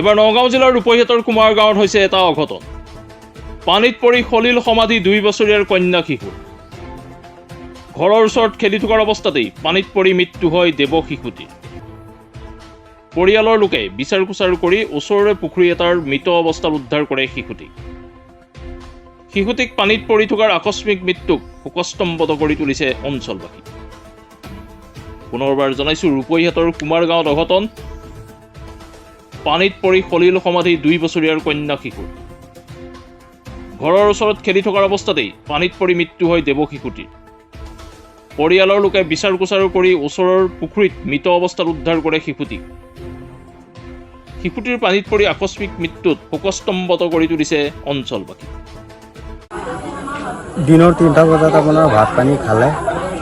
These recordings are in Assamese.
এবাৰ নগাঁও জিলাৰ ৰূপহীহাটৰ কুমাৰ গাঁৱত হৈছে এটা অঘটন। পানীত পৰি খলিল সমাধি 2 বছৰীয়াৰ কন্যা শিশু। ঘৰৰ ওচৰত খেলি থকাৰ অৱস্থাতেই পানীত পৰি মৃত্যু হয় দেৱ শিশুটিৰ। পৰিয়ালৰ লোকে বিচাৰ কুচাৰ কৰি ওচৰৰে পুখুৰী এটাৰ মৃত অৱস্থাত উদ্ধাৰ কৰে শিশুটিক পানীত পৰি থকাৰ আকস্মিক মৃত্যুক শোকস্তম্ভত কৰি তুলিছে অঞ্চলবাসী। পুনৰবাৰ জনাইছো, ৰূপহীহাটৰ কুমাৰ গাঁৱত অঘটন। পানীত পৰি খলিল সমাধি 2 বছৰীয়াৰ কন্যা শিশু। ঘৰৰ ওচৰত খেলি থকাৰ অৱস্থাতেই পানীত পৰি মৃত্যু হয় দেৱ শিশুটিৰ। পৰিয়ালৰ লোকে বিচাৰ কুচাৰ কৰি ওচৰৰ পুখুৰীত মৃত অৱস্থাত উদ্ধাৰ কৰে শিশুটিৰ পানীত পৰি আকস্মিক মৃত্যুত শোকস্তম্ভত কৰি তুলিছে অঞ্চলবাসী। দিনৰ 3টা বজাত আপোনাৰ ভাত পানী খালে,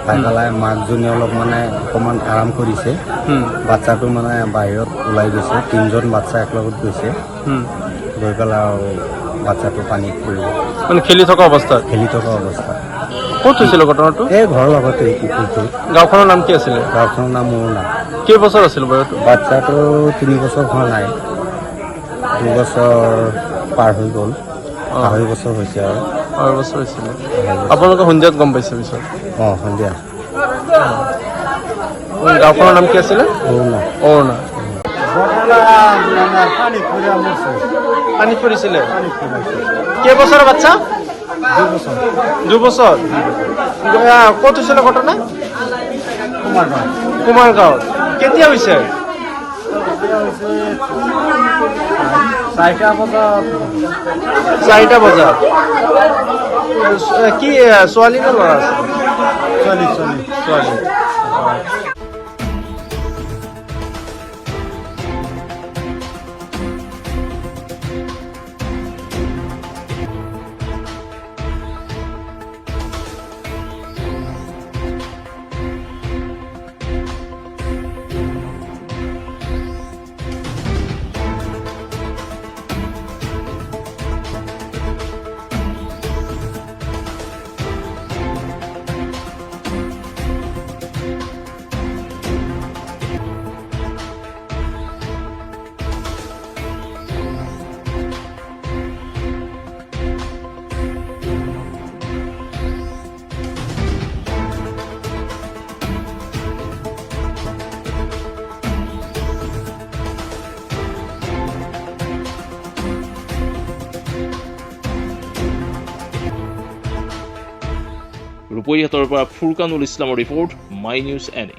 খাই পেলাই মাকজনী অলপ অকণমান আৰাম কৰিছে। বাচ্চাটো বাহিৰত ওলাই গৈছে, 3জন বাচ্চা একলগত গৈছে, গৈ পেলাই বাচ্চাটো পানীত পৰিব। খেলি থকা অৱস্থাত ক'ত হৈছিল ঘটনাটো? এই ঘৰৰ লগতে পুখুৰীটো। গাঁওখনৰ নাম কি আছিলে? গাঁওখনৰ নাম মোৰ নাম। কেইবছৰ আছিল বয়সটো? বাচ্চাটো 3 বছৰ হোৱা নাই, 2 বছৰ পাৰ হৈ গ'ল, 2.5 বছৰ হৈছে আৰু। 2.5 বছৰ হৈছিলে। আপোনালোকে সন্ধিয়াত গম পাইছে পিছত? সন্ধিয়া। গাঁওখনৰ নাম কি আছিলে? অৰুণা। পানীত পৰিছিলে। কেইবছৰৰ বাচ্চা? 2 বছৰ। ক'ত হৈছিলে ঘটনা? কুমাৰ গাঁৱত। কেতিয়া হৈছে? 4টা বজাত। কি ছোৱালী নে ল'ৰা আছে? ছোৱালী। ৰূপহীহাটৰ পৰা ফুৰকানুল ইছলামৰ ৰিপৰ্ট, মাই নিউজ NA।